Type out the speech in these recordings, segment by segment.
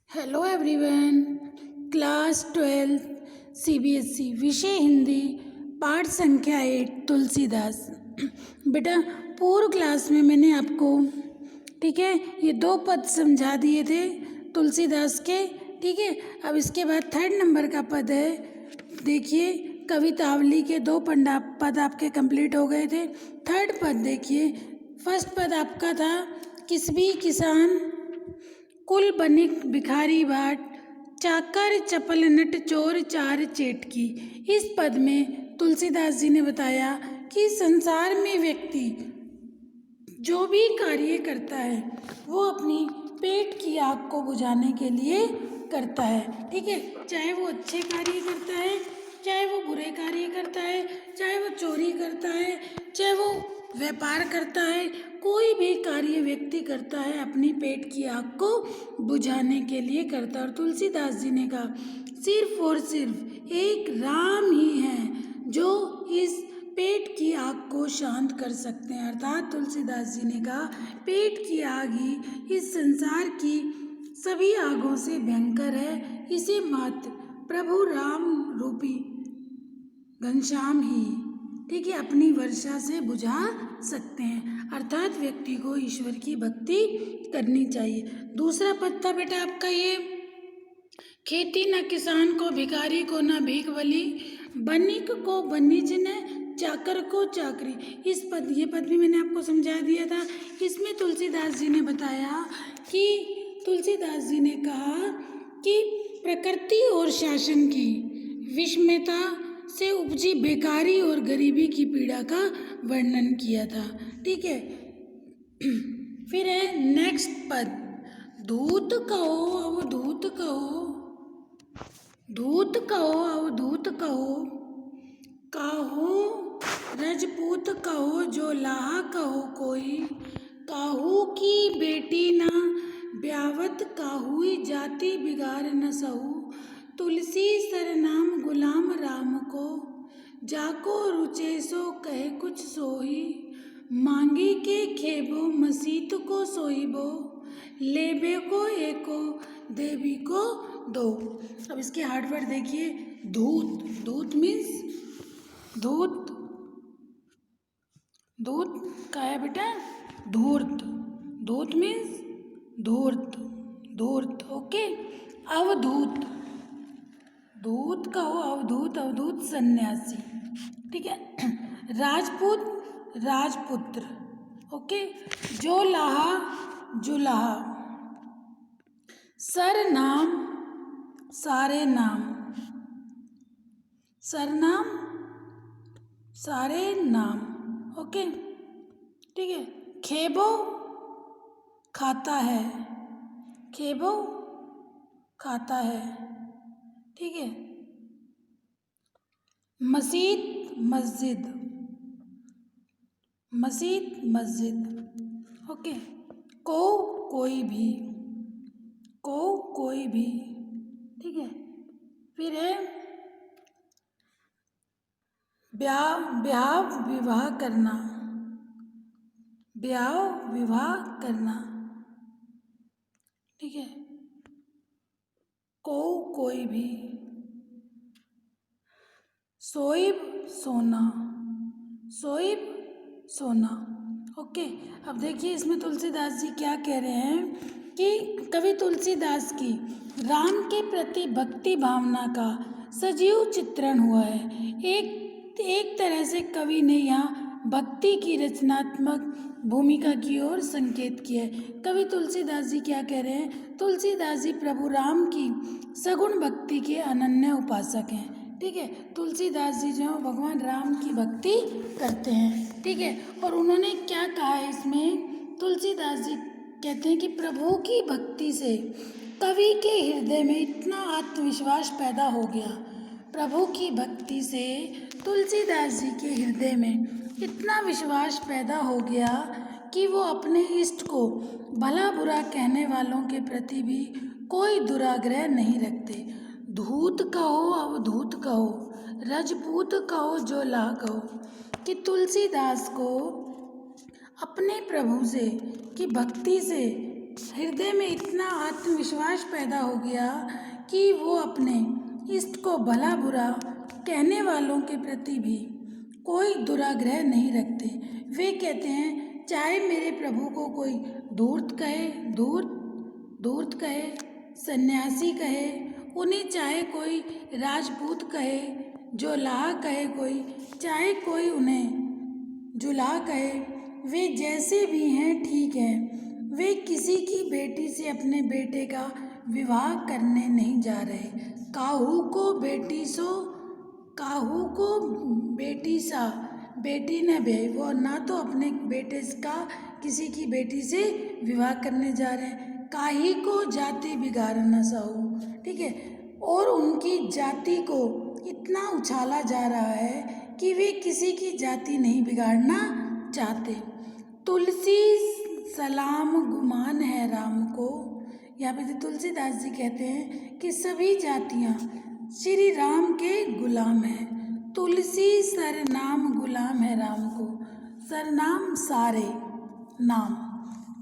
Hello everyone. Class 12 CBSE विषय हिंदी पाठ संख्या 8 तुलसीदास। बेटा पूर्व क्लास में मैंने आपको ठीक है ये दो पद समझा दिए थे तुलसीदास के। ठीक है, अब इसके बाद 3rd नंबर का पद है। देखिए कवितावली के दो पद आपके कंप्लीट हो गए थे। 3rd पद देखिए। फर्स्ट पद आपका था किसबी किसान कुल बनिक भिखारी बाट चाकर चपल नट चोर चार चेटकी। इस पद में तुलसीदास जी ने बताया कि संसार में व्यक्ति जो भी कार्य करता है वो अपनी पेट की आग को बुझाने के लिए करता है। ठीक है, चाहे वो अच्छे कार्य करता है, चाहे वो बुरे कार्य करता है, चाहे वो चोरी करता है, चाहे वो व्यापार करता है, कोई भी कार्य व्यक्ति करता है अपनी पेट की आग को बुझाने के लिए करता है। और तुलसीदास जी ने कहा सिर्फ और सिर्फ एक राम ही हैं जो इस पेट की आग को शांत कर सकते हैं। अर्थात तुलसीदास जी ने कहा पेट की आग ही इस संसार की सभी आगों से भयंकर है, इसे मात्र प्रभु राम रूपी घनश्याम ही ठीक है अपनी वर्षा से बुझा सकते हैं। अर्थात व्यक्ति को ईश्वर की भक्ति करनी चाहिए। दूसरा पद था बेटा आपका ये खेती न किसान को भिखारी को न भीख बली बनिक को बनिज न चाकर को चाकरी। ये पद भी मैंने आपको समझा दिया था। इसमें तुलसीदास जी ने बताया कि तुलसीदास जी ने कहा कि प्रकृति और शासन की विषमता से उपजी बेकारी और गरीबी की पीड़ा का वर्णन किया था। ठीक है, फिर है नेक्स्ट पद धूत कहो अवधूत कहो धूत कहो अवधूत कहो काहू रजपूत कहो जो लाहा कहो कोई काहू की बेटी ना ब्यावत काहुई जाति बिगाड़ न सहू तुलसी सरनाम गुलाम राम को जाको रुचे सो कहे कुछ सोही मांगी के खेबो मसीत को सोईबो लेबे को एको देवी को दो। अब इसके हार्ड वर्ड देखिए। धूत, धूत मीन्स धूत, धूत का है बेटा धूर्त, धूत मीन्स धूर्त, धूर्त। ओके, अवधूत, धूत कहो अवधूत, अवधूत सन्यासी। ठीक है, राजपूत राजपुत्र। ओके, जो लाहा जुलाहा, सरनाम सारे नाम, सरनाम सारे नाम। ओके, ठीक है, खेबो खाता है, खेबो खाता है। ठीक है, मसीत मस्जिद, मसीत मस्जिद। ओके, को कोई भी, को कोई भी। ठीक है, फिर है ब्याह, ब्याह विवाह करना, ब्याह विवाह करना। ठीक है, को कोई भी, सोइब सोना, सोइब सोना। ओके, अब देखिए इसमें तुलसीदास जी क्या कह रहे हैं कि कवि तुलसीदास की राम के प्रति भक्ति भावना का सजीव चित्रण हुआ है। एक तरह से कवि ने यहाँ भक्ति की रचनात्मक भूमिका की ओर संकेत किया है। कवि तुलसीदास जी क्या कह रहे हैं? तुलसीदास जी प्रभु राम की सगुण भक्ति के अनन्य उपासक हैं। ठीक है, तुलसीदास जी जो भगवान राम की भक्ति करते हैं। ठीक है, और उन्होंने क्या कहा है इसमें? तुलसीदास जी कहते हैं कि प्रभु की भक्ति से कवि के हृदय में इतना आत्मविश्वास पैदा हो गया, प्रभु की भक्ति से तुलसीदास जी के हृदय में इतना विश्वास पैदा हो गया कि वो अपने इष्ट को भला बुरा कहने वालों के प्रति भी कोई दुराग्रह नहीं रखते। धूत कहो अवधूत कहो रजपूत कहो जो ला कहो, कि तुलसीदास को अपने प्रभु से की भक्ति से हृदय में इतना आत्मविश्वास पैदा हो गया कि वो अपने इष्ट को भला बुरा कहने वालों के प्रति भी कोई दुराग्रह नहीं रखते। वे कहते हैं चाहे मेरे प्रभु को कोई धूर्त कहे, सन्यासी कहे, उन्हें चाहे कोई राजपूत कहे, जोलाह कहे कोई, चाहे कोई उन्हें जुलाह कहे, वे जैसे भी हैं ठीक है। वे किसी की बेटी से अपने बेटे का विवाह करने नहीं जा रहे। काहू को बेटी सा बेटी न ब्याही, वो ना तो अपने बेटे का किसी की बेटी से विवाह करने जा रहे हैं। काहे को जाति बिगाड़ न साहू, ठीक है। और उनकी जाति को इतना उछाला जा रहा है कि वे किसी की जाति नहीं बिगाड़ना चाहते। तुलसी सलाम गुमान है राम को, यहाँ पे तुलसीदास जी कहते हैं कि सभी जातियाँ श्री राम के गुलाम हैं। तुलसी सरनाम गुलाम है राम को, सरनाम सारे नाम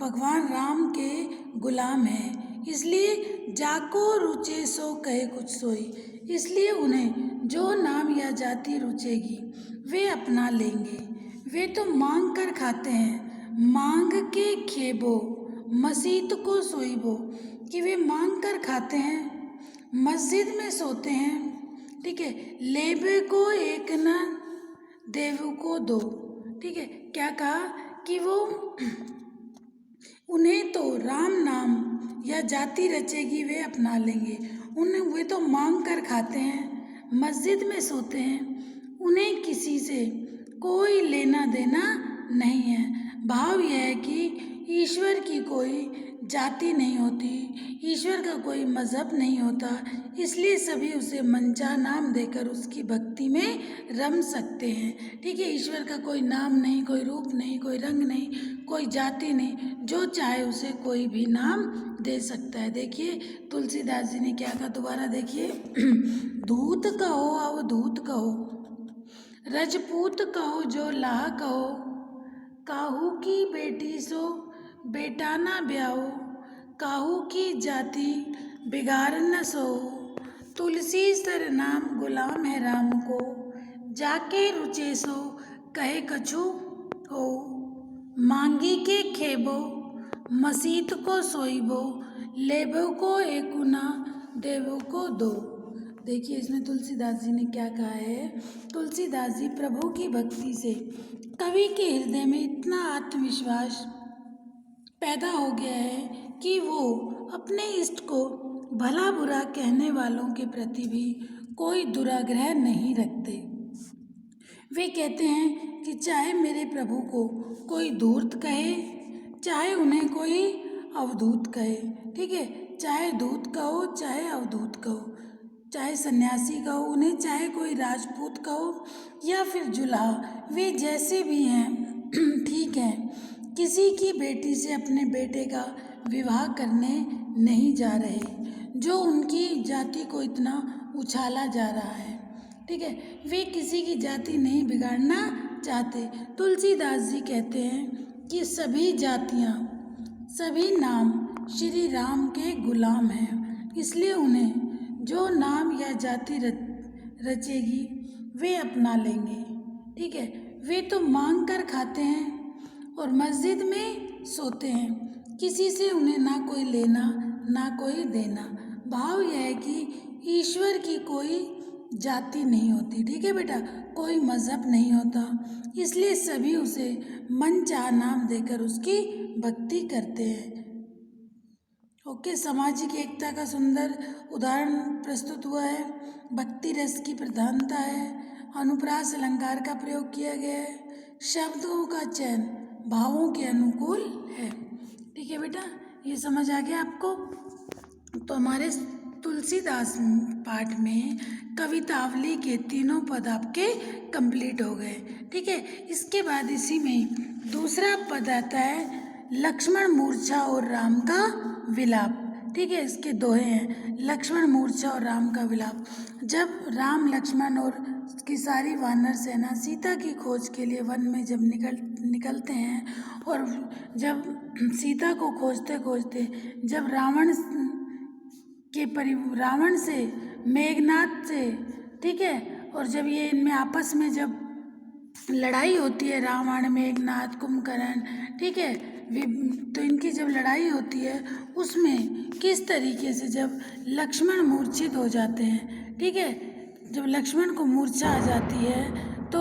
भगवान राम के गुलाम हैं, इसलिए जाको रुचे सो कहे कुछ सोई, इसलिए उन्हें जो नाम या जाति रुचेगी वे अपना लेंगे। वे तो मांग कर खाते हैं, मांग के खेबो मसीत को सोईबो, कि वे मांग कर खाते हैं, मस्जिद में सोते हैं, ठीक है। लेबे को एक न देव को दो, ठीक है। क्या कहा कि वो उन्हें तो राम नाम या जाति रचेगी वे अपना लेंगे। वे तो मांग कर खाते हैं, मस्जिद में सोते हैं, उन्हें किसी से कोई लेना देना नहीं है। भाव यह है कि ईश्वर की कोई जाति नहीं होती, ईश्वर का कोई मज़हब नहीं होता, इसलिए सभी उसे मनचाह नाम देकर उसकी भक्ति में रम सकते हैं, ठीक है। ईश्वर का कोई नाम नहीं, कोई रूप नहीं, कोई रंग नहीं, कोई जाति नहीं, जो चाहे उसे कोई भी नाम दे सकता है। देखिए तुलसीदास जी ने क्या कहा, दोबारा देखिए। धूत कहो अवधूत कहो, रजपूत कहो जो लाह कहो, काहू की बेटी सो बेटा ना ब्याहो, काहू की जाति बिगाड़ न सो, तुलसी सर नाम गुलाम है राम को, जाके रुचे सो कहे कछु हो, मांगी के खेबो मसीत को सोईबो, लेबो को एकुना देवो को दो। देखिए इसमें तुलसीदास जी ने क्या कहा है। तुलसीदास जी प्रभु की भक्ति से कवि के हृदय में इतना आत्मविश्वास पैदा हो गया है कि वो अपने इष्ट को भला बुरा कहने वालों के प्रति भी कोई दुराग्रह नहीं रखते। वे कहते हैं कि चाहे मेरे प्रभु को कोई धूर्त कहे, चाहे उन्हें कोई अवधूत कहे, ठीक है। चाहे धूत कहो चाहे अवधूत कहो, चाहे सन्यासी कहो उन्हें, चाहे कोई राजपूत कहो या फिर जुलाह, वे जैसे भी हैं ठीक है। किसी की बेटी से अपने बेटे का विवाह करने नहीं जा रहे, जो उनकी जाति को इतना उछाला जा रहा है, ठीक है। वे किसी की जाति नहीं बिगाड़ना चाहते। तुलसीदास जी कहते हैं कि सभी जातियाँ सभी नाम श्री राम के गुलाम हैं, इसलिए उन्हें जो नाम या जाति रचेगी वे अपना लेंगे, ठीक है। वे तो मांग कर खाते हैं और मस्जिद में सोते हैं, किसी से उन्हें ना कोई लेना ना कोई देना। भाव यह है कि ईश्वर की कोई जाति नहीं होती, ठीक है बेटा, कोई मज़हब नहीं होता, इसलिए सभी उसे मनचाह नाम देकर उसकी भक्ति करते हैं। ओके, सामाजिक एकता का सुंदर उदाहरण प्रस्तुत हुआ है। भक्ति रस की प्रधानता है, अनुप्रास अलंकार का प्रयोग किया गया है, शब्दों का चयन भावों के अनुकूल है, ठीक है बेटा, ये समझ आ गया आपको। तो हमारे तुलसीदास पाठ में कवितावली के तीनों पद आपके कंप्लीट हो गए, ठीक है। इसके बाद इसी में दूसरा पद आता है लक्ष्मण मूर्छा और राम का विलाप, ठीक है। इसके दोहे हैं, लक्ष्मण मूर्छा और राम का विलाप। जब राम लक्ष्मण और की सारी वानर सेना सीता की खोज के लिए वन में जब निकलते हैं, और जब सीता को खोजते खोजते जब रावण से, मेघनाद से, ठीक है, और जब ये इनमें आपस में जब लड़ाई होती है, रावण, मेघनाद, कुंभकर्ण, ठीक है, तो इनकी जब लड़ाई होती है उसमें किस तरीके से जब लक्ष्मण मूर्छित हो जाते हैं, ठीक है, जब लक्ष्मण को मूर्छा आ जाती है तो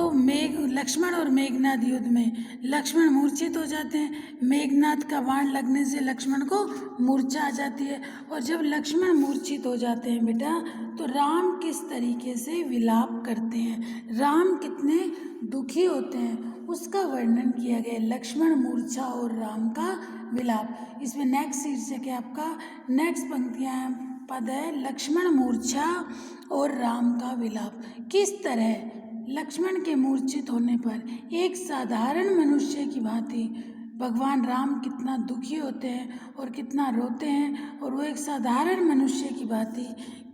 लक्ष्मण और मेघनाद युद्ध में लक्ष्मण मूर्छित हो जाते हैं, मेघनाद का बाण लगने से लक्ष्मण को मूर्छा आ जाती है, और जब लक्ष्मण मूर्छित हो जाते हैं बेटा तो राम किस तरीके से विलाप करते हैं, राम कितने दुखी होते हैं, उसका वर्णन किया गया है, लक्ष्मण मूर्छा और राम का विलाप। इसमें नेक्स्ट शीर्षक है आपका, नेक्स्ट पंक्तियां पद है लक्ष्मण मूर्छा और राम का विलाप। किस तरह लक्ष्मण के मूर्छित होने पर एक साधारण मनुष्य की भांति भगवान राम कितना दुखी होते हैं और कितना रोते हैं, और वो एक साधारण मनुष्य की भांति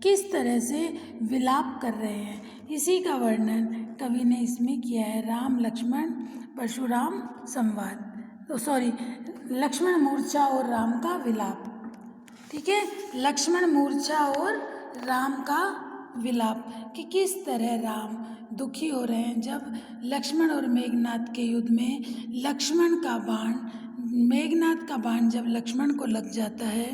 किस तरह से विलाप कर रहे हैं, इसी का वर्णन कवि ने इसमें किया है। राम लक्ष्मण परशुराम संवाद, तो सॉरी, लक्ष्मण मूर्छा और राम का विलाप, ठीक है, लक्ष्मण मूर्छा और राम का विलाप, कि किस तरह राम दुखी हो रहे हैं जब लक्ष्मण और मेघनाद के युद्ध में मेघनाद का बाण जब लक्ष्मण को लग जाता है,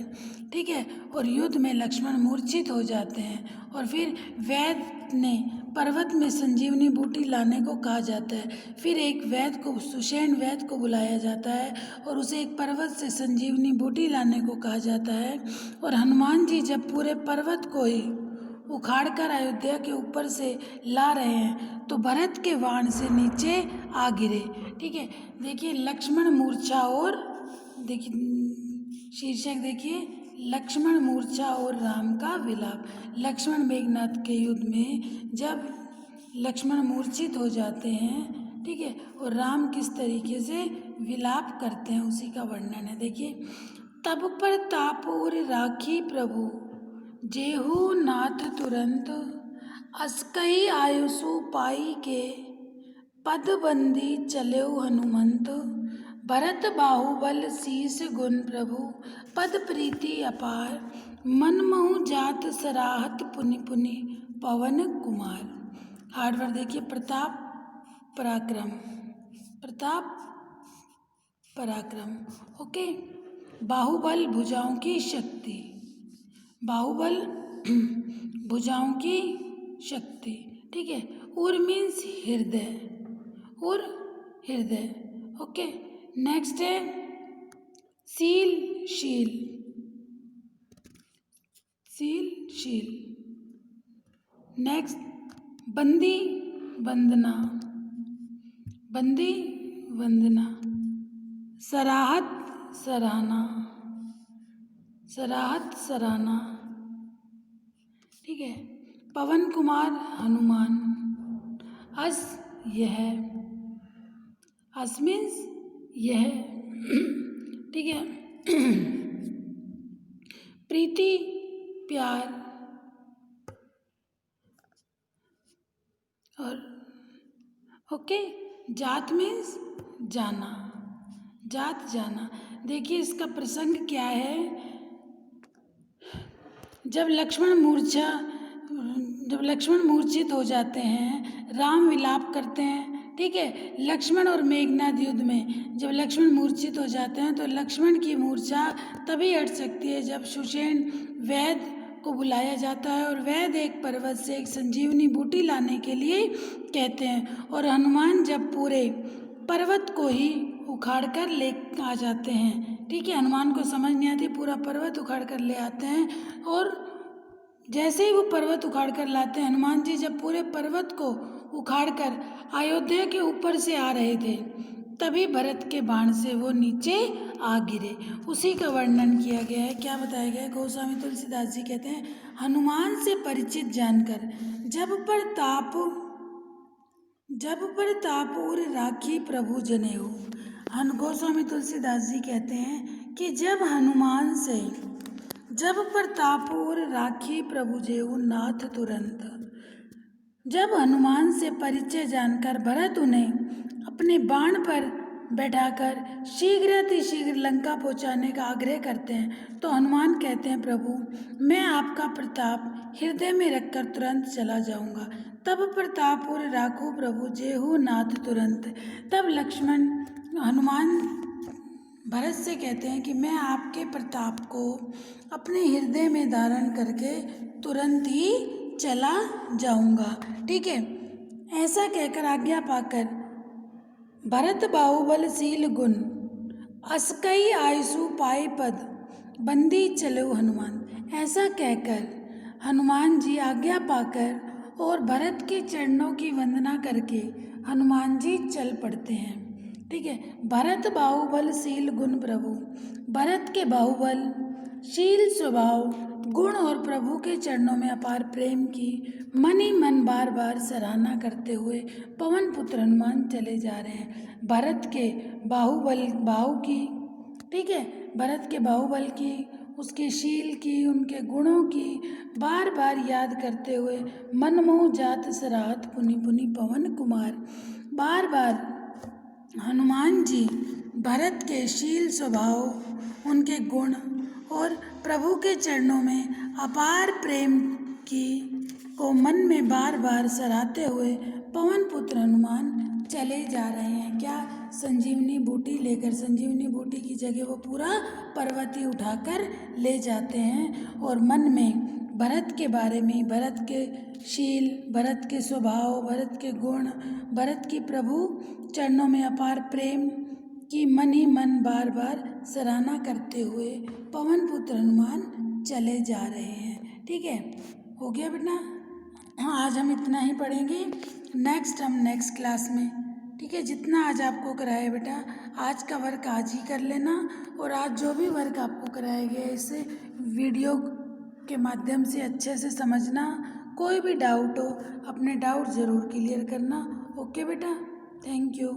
ठीक है, और युद्ध में लक्ष्मण मूर्छित हो जाते हैं, और फिर वैद्य ने पर्वत में संजीवनी बूटी लाने को कहा जाता है, फिर एक वैद्य को, सुषेण वैद्य को बुलाया जाता है और उसे एक पर्वत से संजीवनी बूटी लाने को कहा जाता है, और हनुमान जी जब पूरे पर्वत को ही उखाड़कर अयोध्या के ऊपर से ला रहे हैं तो भरत के बाण से नीचे आ गिरे, ठीक है। देखिए लक्ष्मण मूर्छा और, देखिए शीर्षक देखिए, लक्ष्मण मूर्छा और राम का विलाप। लक्ष्मण मेघनाद के युद्ध में जब लक्ष्मण मूर्छित हो जाते हैं, ठीक है, और राम किस तरीके से विलाप करते हैं उसी का वर्णन है। देखिए, तब पर तापुर राखी प्रभु जेहू नाथ तुरंत, अस्कई आयुसु पाई के पदबंदी चलेउ हनुमंत, भरत बाहुबल शीस गुण प्रभु पद प्रीति अपार, मन महु जात सराहत पुनि पुनि पवन कुमार। हार्डवर्ड देखिए, प्रताप पराक्रम, प्रताप पराक्रम, ओके, बाहुबल भुजाओं की शक्ति, बाहुबल भुजाओं की शक्ति, ठीक है, उर मीन्स हृदय, उर हृदय, ओके। नेक्स्ट है शील, शील, शील शील। नेक्स्ट बंदी वंदना, बंदी वंदना, सराहत सराहना, सराहत सराहना, ठीक है, पवन कुमार हनुमान, अस यह, अस मीन्स यह, ठीक है, प्रीति प्यार, और ओके, जात मीन्स जाना, जात जाना। देखिए इसका प्रसंग क्या है, जब लक्ष्मण मूर्छित हो जाते हैं, राम विलाप करते हैं, ठीक है, लक्ष्मण और मेघनाद युद्ध में जब लक्ष्मण मूर्छित हो जाते हैं तो लक्ष्मण की मूर्छा तभी हट सकती है जब सुषेण वैद्य को बुलाया जाता है, और वैद्य एक पर्वत से एक संजीवनी बूटी लाने के लिए कहते हैं, और हनुमान जब पूरे पर्वत को ही उखाड़ कर ले आ जाते हैं, ठीक है, हनुमान को समझ नहीं आती, पूरा पर्वत उखाड़ कर ले आते हैं, और जैसे ही वो पर्वत उखाड़ कर लाते हैं, हनुमान जी जब पूरे पर्वत को उखाड़ कर अयोध्या के ऊपर से आ रहे थे तभी भरत के बाण से वो नीचे आ गिरे, उसी का वर्णन किया गया है। क्या बताया गया है, गोस्वामी तुलसीदास जी कहते हैं, हनुमान से परिचित जानकर जब पर ताप और राखी प्रभु जनेऊ। गोस्वामी तुलसीदास जी कहते हैं कि जब हनुमान से जब प्रताप और राखी प्रभु जेऊ नाथ तुरंत, जब हनुमान से परिचय जानकर भरत उन्हें अपने बाण पर बैठाकर शीघ्र लंका पहुंचाने का आग्रह करते हैं तो हनुमान कहते हैं, प्रभु मैं आपका प्रताप हृदय में रखकर तुरंत चला जाऊंगा। तब प्रतापपुर राखो प्रभु जेहू नाथ तुरंत। तब लक्ष्मण हनुमान भरत से कहते हैं कि मैं आपके प्रताप को अपने हृदय में धारण करके तुरंत ही चला जाऊंगा। ठीक है। ऐसा कहकर आज्ञा पाकर भरत बाहुबलशील गुण अस्कई आयसु पाए पद बंदी चलो हनुमान। ऐसा कहकर हनुमान जी आज्ञा पाकर और भरत के चरणों की वंदना करके हनुमान जी चल पड़ते हैं। ठीक है। भरत बाहुबलशील गुण प्रभु, भरत के बाहुबल, शील स्वभाव, गुण और प्रभु के चरणों में अपार प्रेम की मन ही मन बार बार सराहना करते हुए पवन पुत्र हनुमान चले जा रहे हैं। भरत के बाहु की, ठीक है, भरत के बाहुबल की, उसके शील की, उनके गुणों की बार बार याद करते हुए मनमोह जात सराहत पुनि पुनि पवन कुमार। बार बार हनुमान जी भरत के शील स्वभाव, उनके गुण और प्रभु के चरणों में अपार प्रेम की को मन में बार बार सराहते हुए पवन पुत्र हनुमान चले जा रहे हैं। क्या? संजीवनी बूटी लेकर। संजीवनी बूटी की जगह वो पूरा पर्वत ही उठाकर ले जाते हैं और मन में भरत के बारे में, भरत के शील, भरत के स्वभाव, भरत के गुण, भरत की प्रभु चरणों में अपार प्रेम की मन ही मन बार बार सराहना करते हुए पवन पुत्र हनुमान चले जा रहे हैं। ठीक है, हो गया बेटा। हाँ, आज हम इतना ही पढ़ेंगे, नेक्स्ट क्लास में। ठीक है, जितना आज आपको कराया बेटा, आज का वर्क आज ही कर लेना और आज जो भी वर्क आपको कराया गया है इसे वीडियो के माध्यम से अच्छे से समझना। कोई भी डाउट हो अपने डाउट ज़रूर क्लियर करना। ओके बेटा, थैंक यू।